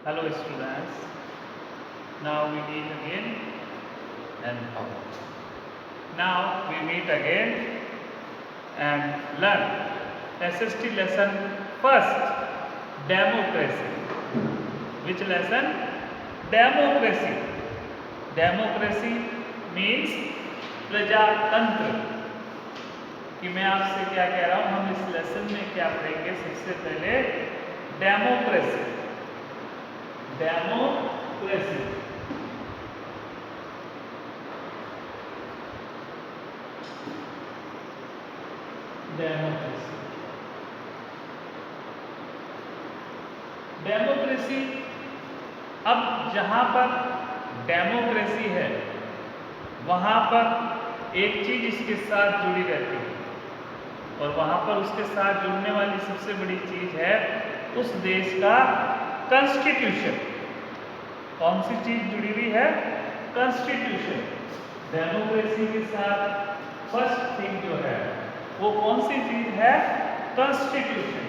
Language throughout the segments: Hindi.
Hello students, now we meet again and now we meet again and learn SST lesson first, democracy. Which lesson? Democracy. Democracy means प्रजातंत्र। कि मैं आपसे क्या कह रहा हूँ, हम इस लेसन में क्या पढ़ेंगे? सबसे पहले डेमोक्रेसी। Democracy democracy democracy. अब जहां पर डेमोक्रेसी है वहां पर एक चीज इसके साथ जुड़ी रहती है, और वहां पर उसके साथ जुड़ने वाली सबसे बड़ी चीज है उस देश का कॉन्स्टिट्यूशन। कौन सी चीज जुड़ी हुई है? कॉन्स्टिट्यूशन। डेमोक्रेसी के साथ फर्स्ट थिंग जो है वो कौन सी चीज है? Constitution.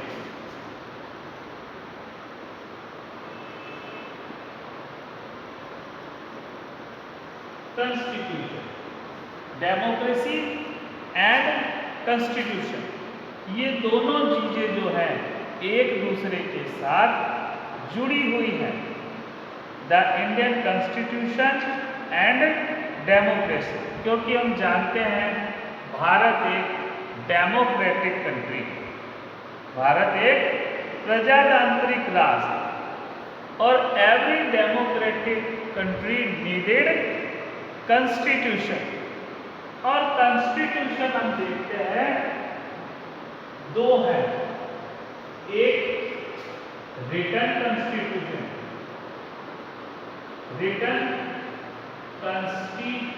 Constitution, democracy and constitution, ये दोनों चीजें जो है एक दूसरे के साथ जुड़ी हुई है। The Indian constitution and democracy, क्योंकि हम जानते हैं भारत एक डेमोक्रेटिक कंट्री, भारत एक प्रजातांत्रिक राष्ट्र, और every democratic country needed constitution. और कॉन्स्टिट्यूशन हम देखते हैं दो हैं, एक written constitution, written constitution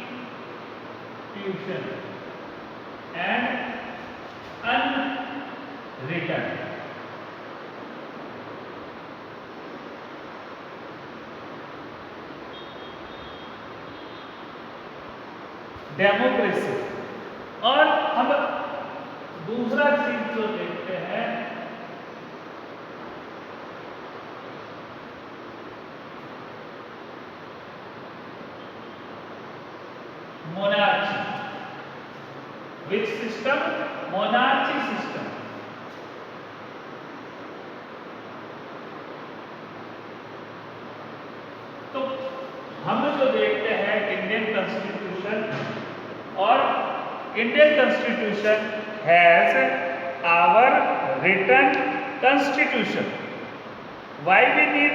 and unwritten. Democracy. और हम दूसरा चीज जो देखते हैं monarchy. Which system? Monarchy system. तो हम जो देखते हैं इंडियन कॉन्स्टिट्यूशन, और Indian constitution has our written constitution. Why we need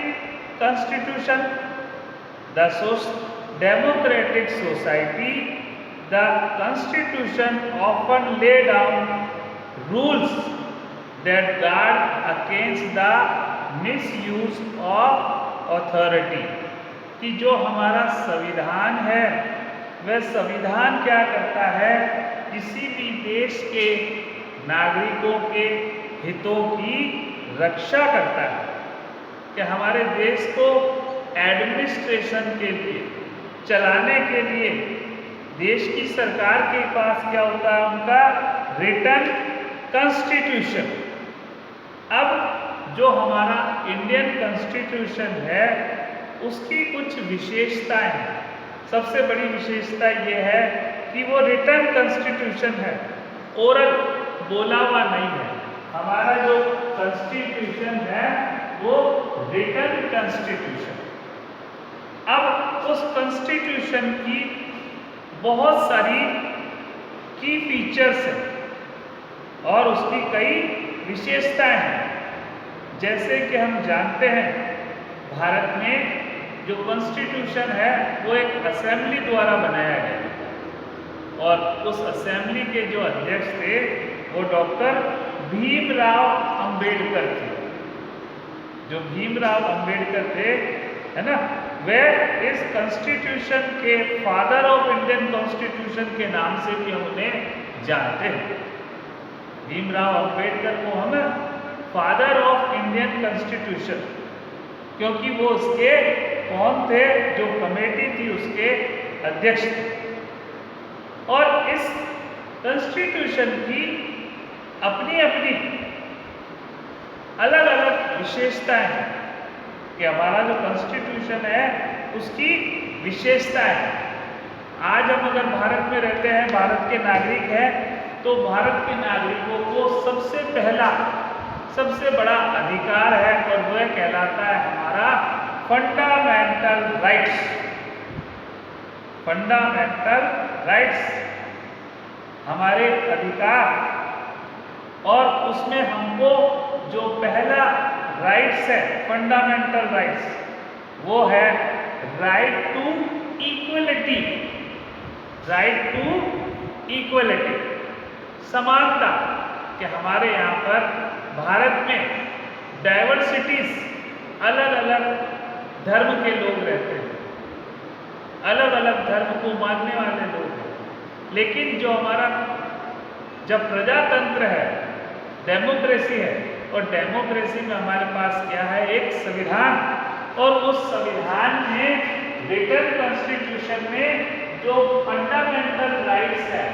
constitution? The democratic society, the constitution often lay down rules that guard against the misuse of authority। कि जो हमारा संविधान है वह संविधान क्या करता है? किसी भी देश के नागरिकों के हितों की रक्षा करता है। कि हमारे देश को एडमिनिस्ट्रेशन के लिए, चलाने के लिए देश की सरकार के पास क्या होता है? उनका रिटन कॉन्स्टिट्यूशन। अब जो हमारा इंडियन कॉन्स्टिट्यूशन है उसकी कुछ विशेषताएं हैं। सबसे बड़ी विशेषता ये है कि वो रिटन कॉन्स्टिट्यूशन है, ओरल, बोला हुआ नहीं है। हमारा जो कॉन्स्टिट्यूशन है वो रिटन कॉन्स्टिट्यूशन। अब उस कॉन्स्टिट्यूशन की बहुत सारी की फीचर्स हैं और उसकी कई विशेषताएं हैं। जैसे कि हम जानते हैं भारत में जो कॉन्स्टिट्यूशन है वो एक असेंबली द्वारा बनाया गया, और उस असेंबली के जो अध्यक्ष थे वो डॉक्टर भीमराव अंबेडकर थे। जो भीमराव अंबेडकर थे, है ना, वे इस कॉन्स्टिट्यूशन के फादर ऑफ इंडियन कॉन्स्टिट्यूशन के नाम से भी हम उन्हें जानते हैं। भीमराव अंबेडकर को हम फादर ऑफ इंडियन कॉन्स्टिट्यूशन, क्योंकि वो उसके कौन थे? जो कमेटी थी उसके अध्यक्ष थे। और इस कॉन्स्टिट्यूशन की अपनी अपनी अलग अलग विशेषताएं हैं। कि हमारा जो कॉन्स्टिट्यूशन है उसकी विशेषता है। आज हम अगर भारत में रहते हैं, भारत के नागरिक हैं, तो भारत के नागरिकों को सबसे पहला सबसे बड़ा अधिकार है और वह कहलाता है हमारा फंडामेंटल राइट्स। फंडामेंटल राइट्स हमारे अधिकार, और उसमें हमको जो पहला राइट्स है, फंडामेंटल राइट्स, वो है right to equality. Right to equality, समानता। कि हमारे यहाँ पर भारत में डाइवर्सिटीज, अलग अलग धर्म के लोग रहते हैं, अलग अलग धर्म को मानने वाले लोग हैं, लेकिन जो हमारा जब प्रजातंत्र है, डेमोक्रेसी है, और डेमोक्रेसी में हमारे पास क्या है, एक संविधान, और उस संविधान में रिटन कॉन्स्टिट्यूशन में जो फंडामेंटल राइट्स है,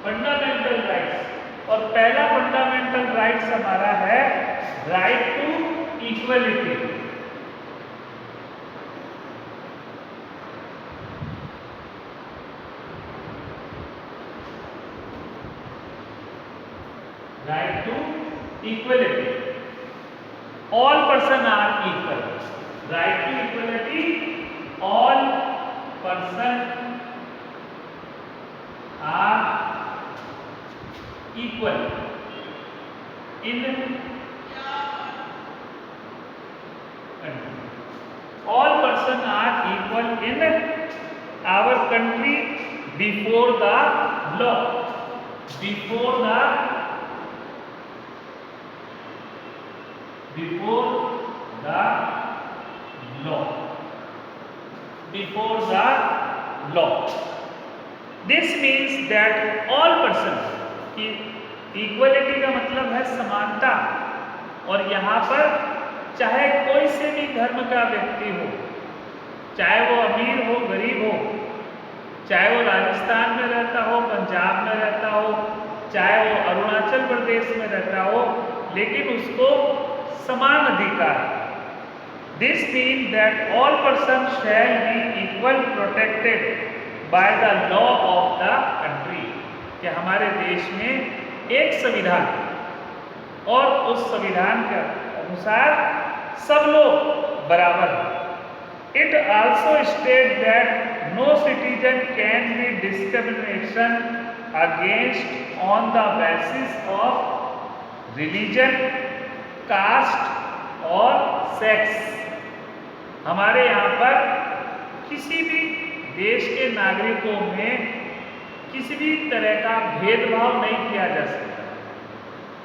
फंडामेंटल राइट्स, और पहला फंडामेंटल राइट्स हमारा है right to equality. Right to equality, all person are equal. Right to equality, all person are equal in all person are equal in our country before the law. Before the law. Before the law. This means that all persons, कि इक्वलिटी का मतलब है समानता, और यहाँ पर चाहे कोई से भी धर्म का व्यक्ति हो, चाहे वो अमीर हो, गरीब हो, चाहे वो राजस्थान में रहता हो, पंजाब में रहता हो, चाहे वो अरुणाचल प्रदेश में रहता हो, लेकिन उसको समान अधिकार। This mean that all person shall B equal protected by the law of the country. कि हमारे देश में एक संविधान, और उस संविधान के अनुसार सब लोग बराबर हैं। It also state that no citizen can be discrimination against on the basis of religion, caste और सेक्स। हमारे यहाँ पर किसी भी देश के नागरिकों में किसी भी तरह का भेदभाव नहीं किया जा सकता,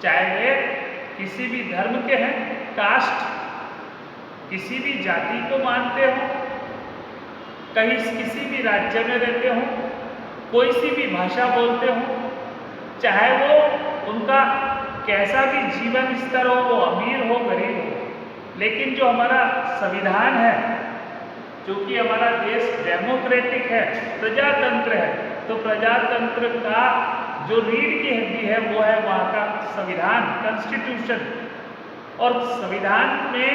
चाहे वे किसी भी धर्म के हैं, कास्ट, किसी भी जाति को मानते हो, कहीं किसी भी राज्य में रहते हो, कोई सी भी भाषा बोलते हो, चाहे वो उनका कैसा भी जीवन स्तर हो, वो अमीर हो, गरीब हो, लेकिन जो हमारा संविधान है, क्योंकि हमारा देश डेमोक्रेटिक है, प्रजातंत्र है, तो प्रजातंत्र का जो रीढ़ की हड्डी है वो है वहाँ का संविधान, कॉन्स्टिट्यूशन। और संविधान में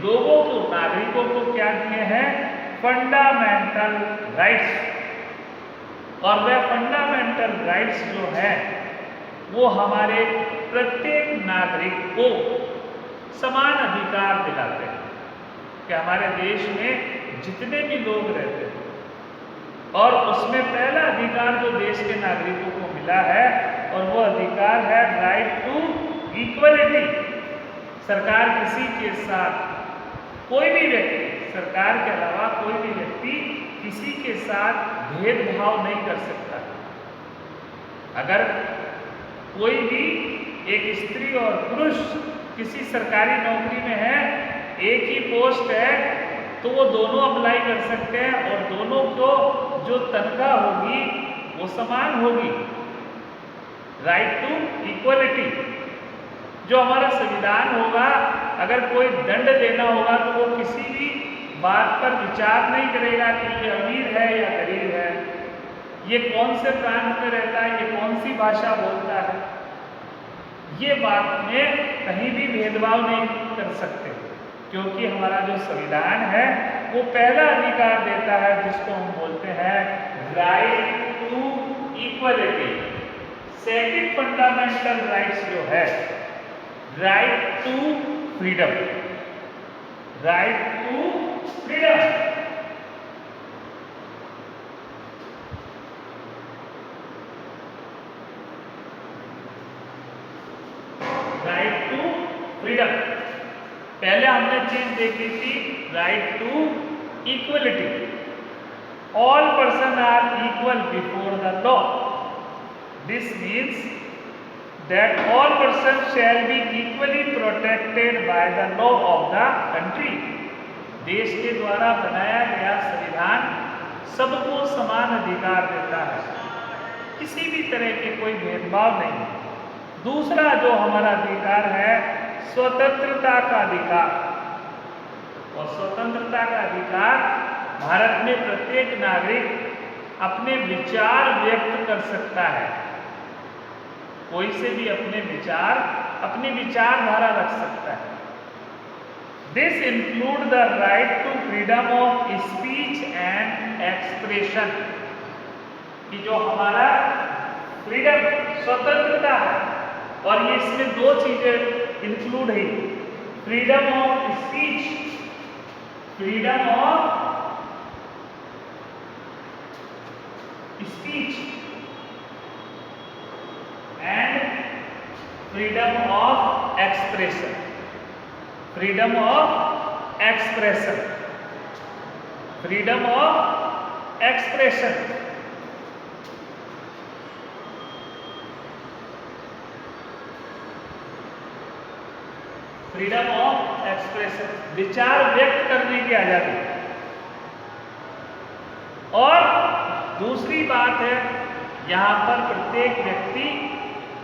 लोगों को, नागरिकों को क्या दिए हैं, फंडामेंटल राइट्स। और वह फंडामेंटल राइट्स जो है वो हमारे प्रत्येक नागरिक को समान अधिकार दिलाते हैं। कि हमारे देश में जितने भी लोग रहते हैं, और उसमें पहला अधिकार जो देश के नागरिकों को मिला है, और वो अधिकार है राइट टू इक्वलिटी। सरकार किसी के साथ, कोई भी व्यक्ति, सरकार के अलावा कोई भी व्यक्ति किसी के साथ भेदभाव नहीं कर सकता। अगर कोई भी एक स्त्री और पुरुष किसी सरकारी नौकरी में है, एक ही पोस्ट है, तो वो दोनों अप्लाई कर सकते हैं, और दोनों को जो तनख्वाह होगी वो समान होगी। Right to equality. जो हमारा संविधान होगा, अगर कोई दंड देना होगा तो वो किसी भी बात पर विचार नहीं करेगा कि ये अमीर है या गरीब है, ये कौन से प्रांत में रहता है, ये कौन सी भाषा बोलता है, ये बात में कहीं भी भेदभाव नहीं कर सकते, क्योंकि हमारा जो संविधान है वो पहला अधिकार देता है जिसको हम बोलते हैं right to equality. Second fundamental rights जो है right to freedom, right to freedom. Right to freedom, पहले हमने चीज देखी थी right to equality. All person are equal before the law. This means that all person shall be equally protected by the law of the country. देश के द्वारा बनाया गया संविधान सबको समान अधिकार देता है, किसी भी तरह के कोई भेदभाव नहीं। दूसरा जो हमारा अधिकार है स्वतंत्रता का अधिकार, और स्वतंत्रता का अधिकार भारत में प्रत्येक नागरिक अपने विचार व्यक्त कर सकता है, कोई से भी अपने विचार, अपनी विचारधारा रख सकता है। This include the right to freedom of speech and expression, कि जो हमारा फ्रीडम स्वतंत्रता है, और ये इसमें दो चीजें इंक्लूड है, freedom of speech, freedom of speech and freedom of expression, freedom of expression, freedom of expression. Freedom of expression, विचार व्यक्त करने की आजादी। और दूसरी बात है, यहां पर प्रत्येक व्यक्ति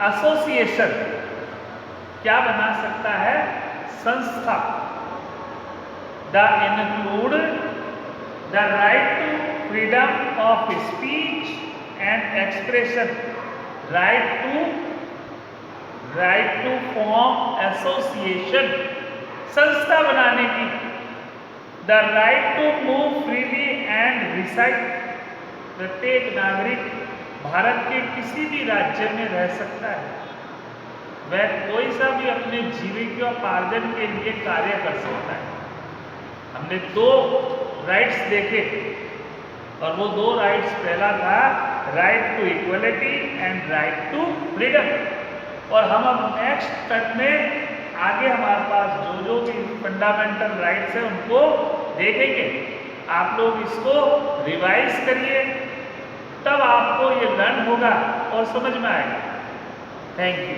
एसोसिएशन क्या बना सकता है, संस्था। The include the right to freedom of speech and expression, right to form association, संस्था बनाने की। The right to move freely and reside, प्रत्येक नागरिक भारत के किसी भी राज्य में रह सकता है, वह कोई सा भी अपने जीविकोपार्जन के लिए कार्य कर सकता है। हमने दो राइट्स देखे, और वो दो राइट्स, पहला था right to equality and right to freedom. और हम अब नेक्स्ट कट में आगे हमारे पास जो भी फंडामेंटल राइट्स है उनको देखेंगे। आप लोग इसको रिवाइज करिए, तब आपको ये लर्न होगा और समझ में आएगा। Thank you.